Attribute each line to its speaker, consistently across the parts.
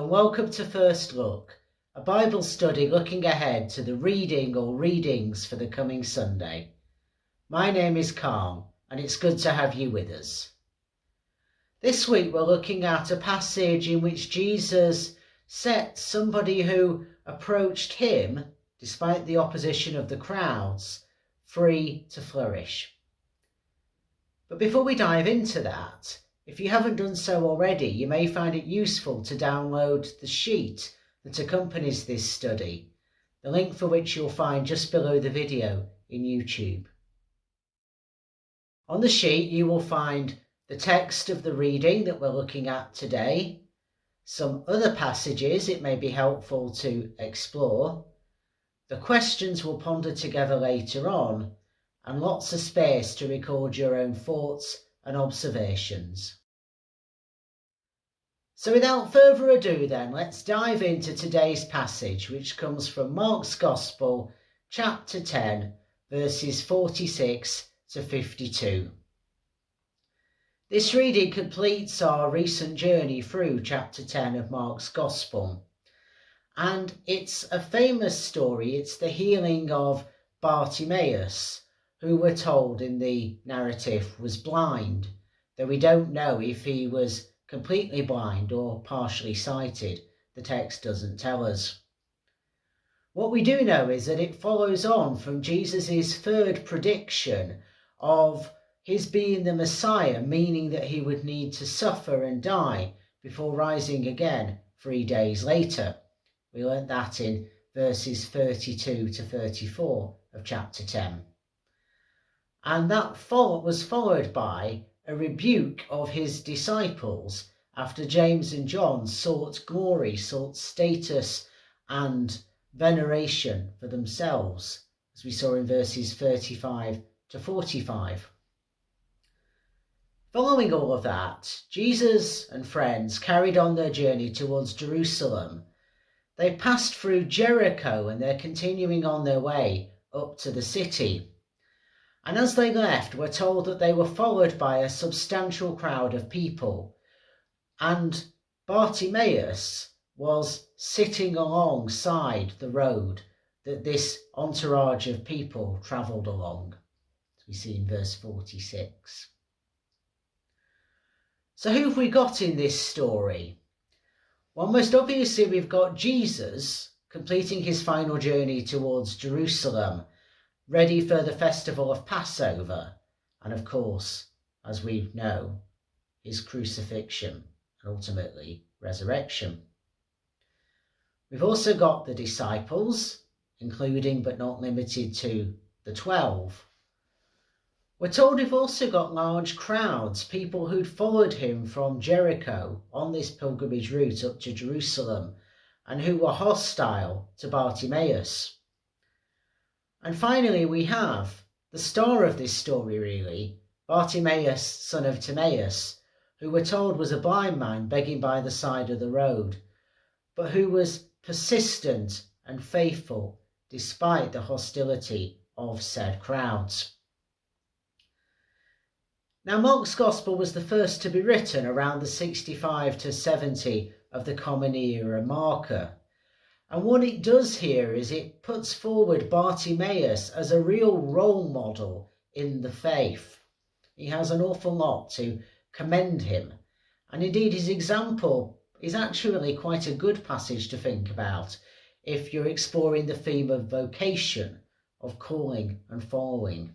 Speaker 1: and welcome to First Look, a Bible study looking ahead to the reading or readings for the coming Sunday. My name is Carl, and it's good to have you with us. This week we're looking at a passage in which Jesus set somebody who approached him, despite the opposition of the crowds, free to flourish. But before we dive into that, if you haven't done so already, you may find it useful to download the sheet that accompanies this study, the link for which you'll find just below the video in YouTube. On the sheet you will find the text of the reading that we're looking at today, some other passages it may be helpful to explore, the questions we'll ponder together later on, and lots of space to record your own thoughts and observations. So without further ado then, let's dive into today's passage, which comes from Mark's Gospel, chapter 10, verses 46 to 52. This reading completes our recent journey through chapter 10 of Mark's Gospel. And it's a famous story. It's the healing of Bartimaeus, who we're told in the narrative was blind, though we don't know if he was completely blind or partially sighted. The text doesn't tell us. What we do know is that it follows on from Jesus' third prediction of his being the Messiah, meaning that he would need to suffer and die before rising again 3 days later. We learnt that in verses 32 to 34 of chapter 10. And that was followed by a rebuke of his disciples after James and John sought glory, sought status and veneration for themselves, as we saw in verses 35 to 45. Following all of that, Jesus and friends carried on their journey towards Jerusalem. They passed through Jericho and they're continuing on their way up to the city. And as they left, we're told that they were followed by a substantial crowd of people. And Bartimaeus was sitting alongside the road that this entourage of people travelled along, as we see in verse 46. So who have we got in this story? Well, most obviously we've got Jesus completing his final journey towards Jerusalem, ready for the festival of Passover, and of course, as we know, his crucifixion and ultimately resurrection. We've also got the disciples, including but not limited to the 12. We're told we've also got large crowds, people who'd followed him from Jericho on this pilgrimage route up to Jerusalem, and who were hostile to Bartimaeus. And finally, we have the star of this story, really, Bartimaeus, son of Timaeus, who we're told was a blind man begging by the side of the road, but who was persistent and faithful despite the hostility of said crowds. Now, Mark's Gospel was the first to be written around the 65 to 70 of the Common Era marker. And what it does here is it puts forward Bartimaeus as a real role model in the faith. He has an awful lot to commend him. And indeed his example is actually quite a good passage to think about if you're exploring the theme of vocation, of calling and following.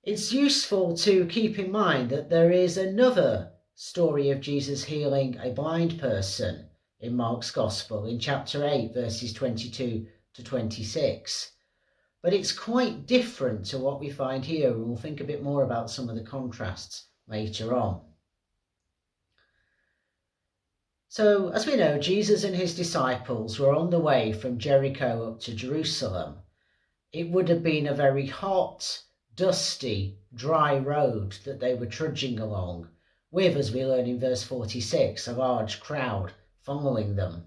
Speaker 1: It's useful to keep in mind that there is another story of Jesus healing a blind person in Mark's Gospel in chapter 8, verses 22 to 26. But it's quite different to what we find here, and we'll think a bit more about some of the contrasts later on. So, as we know, Jesus and his disciples were on the way from Jericho up to Jerusalem. It would have been a very hot, dusty, dry road that they were trudging along, with, as we learn in verse 46, a large crowd following them.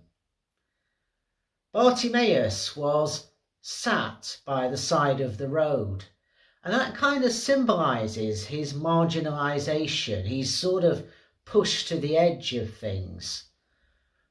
Speaker 1: Bartimaeus was sat by the side of the road, and that kind of symbolises his marginalisation. He's sort of pushed to the edge of things.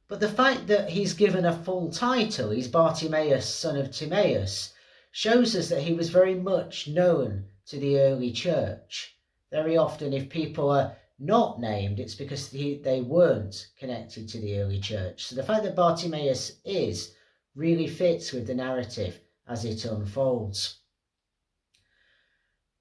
Speaker 1: But the fact that he's given a full title, he's Bartimaeus, son of Timaeus, shows us that he was very much known to the early church. Very often, if people are not named, it's because they weren't connected to the early church. So the fact that Bartimaeus is really fits with the narrative as it unfolds.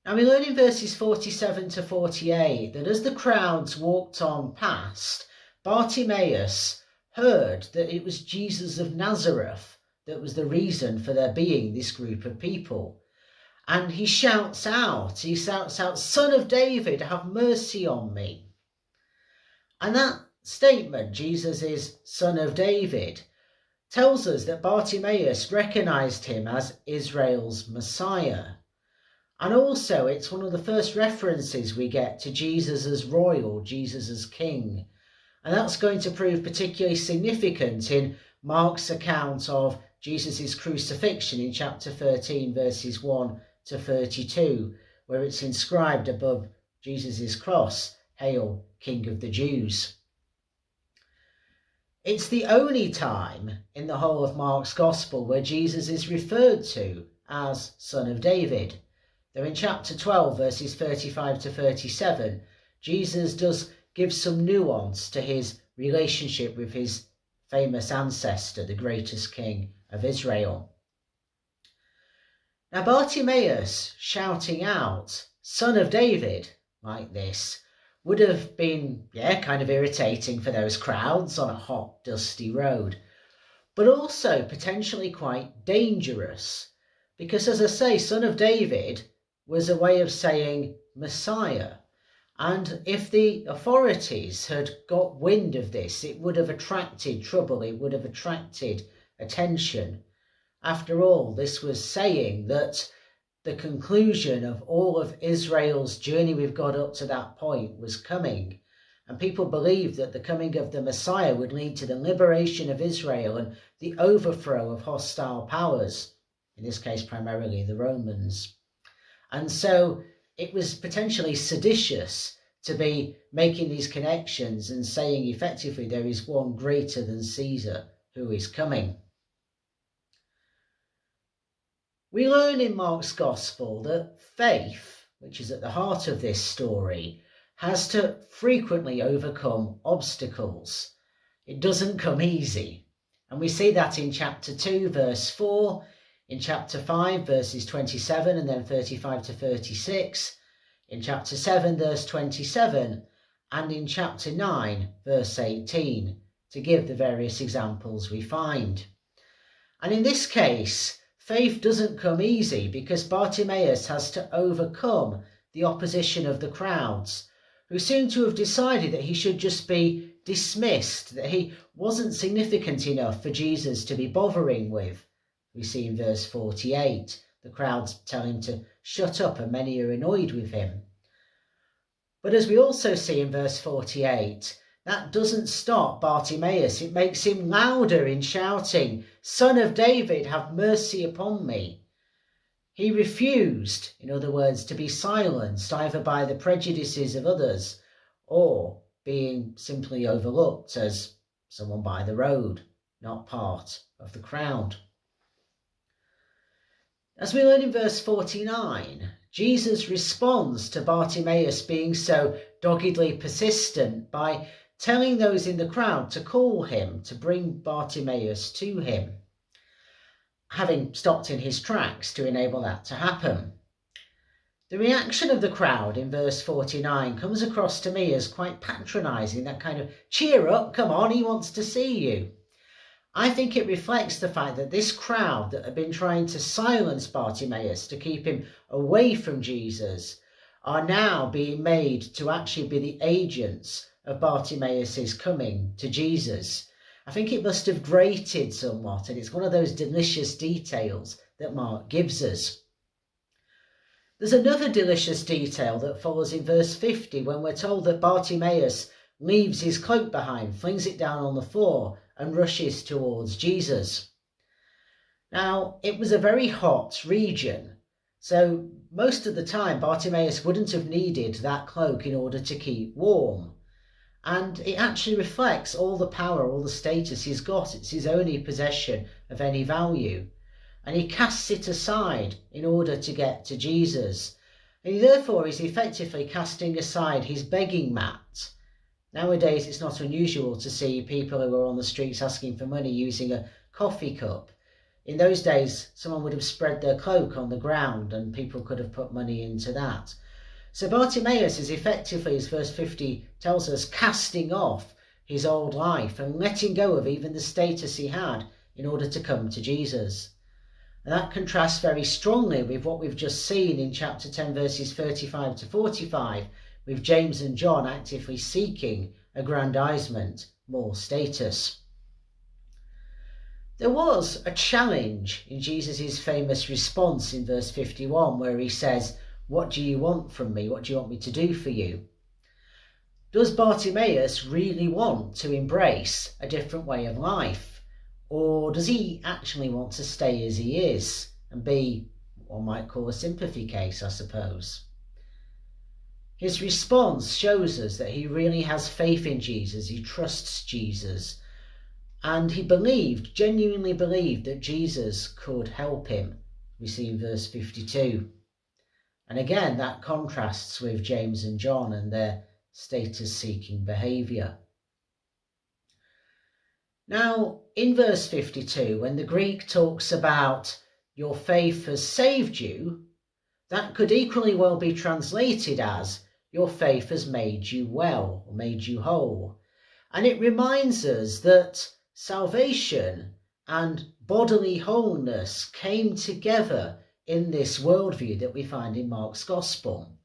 Speaker 1: Now we learn in verses 47 to 48 that as the crowds walked on past, Bartimaeus heard that it was Jesus of Nazareth that was the reason for there being this group of people. And he shouts out, "Son of David, have mercy on me." And that statement, Jesus is Son of David, tells us that Bartimaeus recognized him as Israel's Messiah. And also it's one of the first references we get to Jesus as royal, Jesus as king. And that's going to prove particularly significant in Mark's account of Jesus' crucifixion in chapter 13, verses 1 to 32, where it's inscribed above Jesus' cross, "Hail, King of the Jews." It's the only time in the whole of Mark's Gospel where Jesus is referred to as Son of David. Though in chapter 12, verses 35 to 37, Jesus does give some nuance to his relationship with his famous ancestor, the greatest king of Israel. Now Bartimaeus shouting out, "Son of David," like this, would have been, kind of irritating for those crowds on a hot, dusty road, but also potentially quite dangerous, because as I say, Son of David was a way of saying Messiah. And if the authorities had got wind of this, it would have attracted trouble, it would have attracted attention. After all, this was saying that the conclusion of all of Israel's journey with God up to that point was coming. And people believed that the coming of the Messiah would lead to the liberation of Israel and the overthrow of hostile powers, in this case primarily the Romans. And so it was potentially seditious to be making these connections and saying effectively there is one greater than Caesar who is coming. We learn in Mark's Gospel that faith, which is at the heart of this story, has to frequently overcome obstacles. It doesn't come easy. And we see that in chapter 2, verse 4, in chapter 5, verses 27 and then 35 to 36, in chapter 7, verse 27, and in chapter 9, verse 18, to give the various examples we find. And in this case, faith doesn't come easy because Bartimaeus has to overcome the opposition of the crowds, who seem to have decided that he should just be dismissed, that he wasn't significant enough for Jesus to be bothering with. We see in verse 48, the crowds tell him to shut up and many are annoyed with him. But as we also see in verse 48, that doesn't stop Bartimaeus. It makes him louder in shouting, "Son of David, have mercy upon me." He refused, in other words, to be silenced either by the prejudices of others or being simply overlooked as someone by the road, not part of the crowd. As we learn in verse 49, Jesus responds to Bartimaeus being so doggedly persistent by telling those in the crowd to call him, to bring Bartimaeus to him, having stopped in his tracks to enable that to happen. The reaction of the crowd in verse 49 comes across to me as quite patronising, that kind of, "Cheer up, come on, he wants to see you." I think it reflects the fact that this crowd that had been trying to silence Bartimaeus to keep him away from Jesus are now being made to actually be the agents of Bartimaeus' coming to Jesus. I think it must have grated somewhat, and it's one of those delicious details that Mark gives us. There's another delicious detail that follows in verse 50 when we're told that Bartimaeus leaves his cloak behind, flings it down on the floor, and rushes towards Jesus. Now, it was a very hot region, so most of the time Bartimaeus wouldn't have needed that cloak in order to keep warm. And it actually reflects all the power, all the status he's got. It's his only possession of any value. And he casts it aside in order to get to Jesus. And he therefore is effectively casting aside his begging mat. Nowadays, it's not unusual to see people who are on the streets asking for money using a coffee cup. In those days, someone would have spread their cloak on the ground and people could have put money into that. So Bartimaeus is effectively, as verse 50 tells us, casting off his old life and letting go of even the status he had in order to come to Jesus. And that contrasts very strongly with what we've just seen in chapter 10, verses 35 to 45, with James and John actively seeking aggrandizement, more status. There was a challenge in Jesus' famous response in verse 51, where he says, "What do you want from me? What do you want me to do for you?" Does Bartimaeus really want to embrace a different way of life? Or does he actually want to stay as he is and be what one might call a sympathy case, I suppose? His response shows us that he really has faith in Jesus, he trusts Jesus, and he genuinely believed that Jesus could help him. We see in verse 52. And again, that contrasts with James and John and their status-seeking behaviour. Now, in verse 52, when the Greek talks about your faith has saved you, that could equally well be translated as your faith has made you well, or made you whole. And it reminds us that salvation and bodily wholeness came together in this worldview that we find in Mark's Gospel.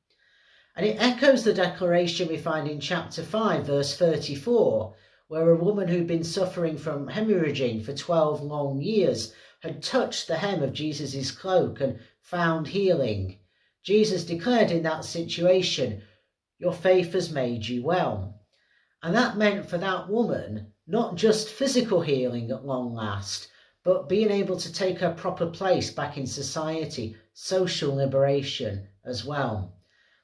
Speaker 1: And it echoes the declaration we find in chapter 5, verse 34, where a woman who'd been suffering from hemorrhaging for 12 long years had touched the hem of Jesus' cloak and found healing. Jesus declared in that situation, "Your faith has made you well." And that meant for that woman not just physical healing at long last, but being able to take her proper place back in society, social liberation as well.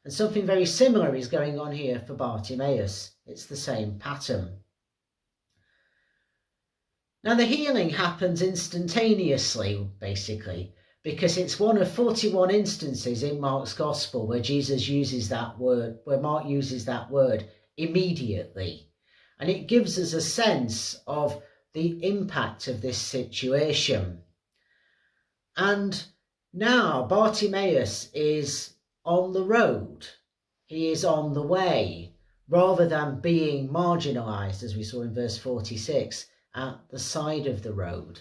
Speaker 1: And something very similar is going on here for Bartimaeus. It's the same pattern. Now the healing happens instantaneously, basically, because it's one of 41 instances in Mark's Gospel where Jesus uses that word, where Mark uses that word immediately. And it gives us a sense of the impact of this situation. And now Bartimaeus is on the road. He is on the way, rather than being marginalised, as we saw in verse 46, at the side of the road.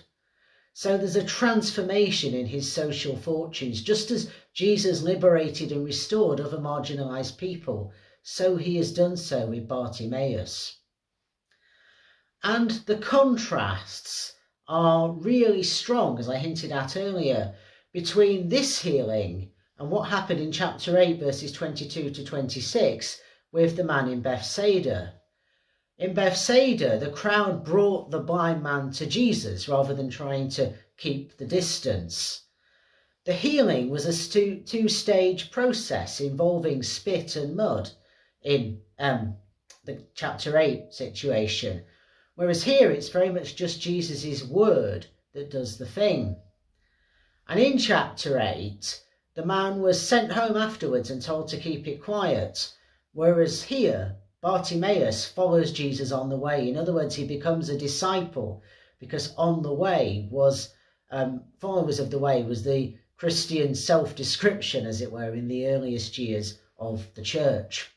Speaker 1: So there's a transformation in his social fortunes. Just as Jesus liberated and restored other marginalised people, so he has done so with Bartimaeus. And the contrasts are really strong, as I hinted at earlier, between this healing and what happened in chapter 8, verses 22 to 26, with the man in Bethsaida. In Bethsaida, the crowd brought the blind man to Jesus rather than trying to keep the distance. The healing was a two-stage process involving spit and mud in the chapter 8 situation, whereas here it's very much just Jesus' word that does the thing. And in chapter 8, the man was sent home afterwards and told to keep it quiet, whereas here Bartimaeus follows Jesus on the way. In other words, he becomes a disciple, because on the way was, followers of the way was the Christian self-description, as it were, in the earliest years of the church.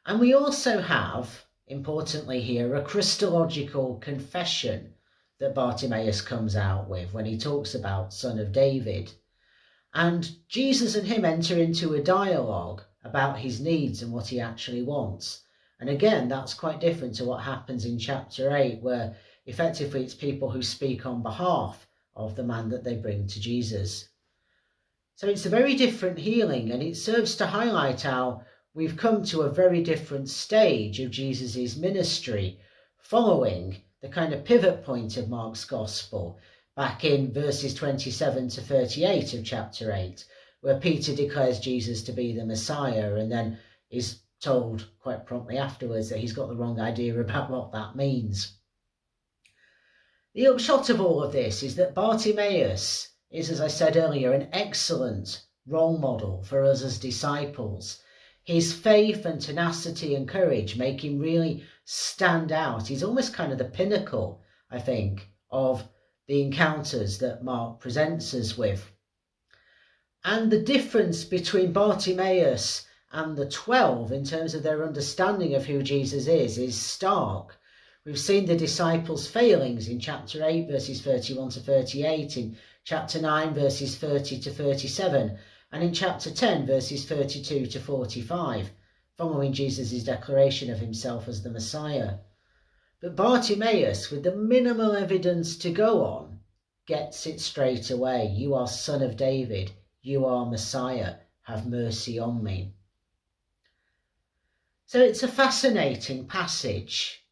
Speaker 1: And we also have, importantly here, a Christological confession that Bartimaeus comes out with when he talks about Son of David. And Jesus and him enter into a dialogue about his needs and what he actually wants. And again, that's quite different to what happens in chapter 8, where effectively it's people who speak on behalf of the man that they bring to Jesus. So it's a very different healing, and it serves to highlight how we've come to a very different stage of Jesus' ministry, following the kind of pivot point of Mark's Gospel, back in verses 27 to 38 of chapter 8, where Peter declares Jesus to be the Messiah and then is told quite promptly afterwards that he's got the wrong idea about what that means. The upshot of all of this is that Bartimaeus is, as I said earlier, an excellent role model for us as disciples. His faith and tenacity and courage make him really stand out. He's almost kind of the pinnacle, I think, of the encounters that Mark presents us with. And the difference between Bartimaeus and the 12 in terms of their understanding of who Jesus is stark. We've seen the disciples' failings in chapter 8, verses 31 to 38, in chapter 9, verses 30 to 37, and in chapter 10, verses 32 to 45, following Jesus' declaration of himself as the Messiah. But Bartimaeus, with the minimal evidence to go on, gets it straight away. You are Son of David. You are Messiah. Have mercy on me. So it's a fascinating passage.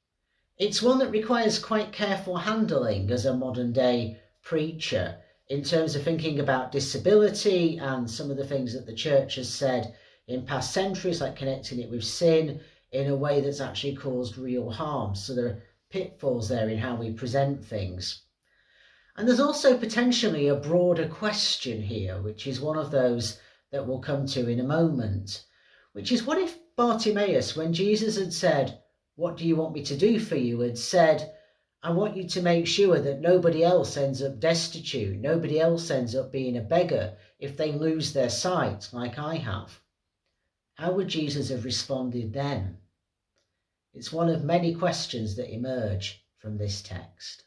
Speaker 1: It's one that requires quite careful handling as a modern day preacher in terms of thinking about disability and some of the things that the church has said in past centuries, like connecting it with sin in a way that's actually caused real harm. So there are pitfalls there in how we present things. And there's also potentially a broader question here, which is one of those that we'll come to in a moment, which is, what if Bartimaeus, when Jesus had said, "What do you want me to do for you?" had said, "I want you to make sure that nobody else ends up destitute, nobody else ends up being a beggar if they lose their sight like I have." How would Jesus have responded then? It's one of many questions that emerge from this text.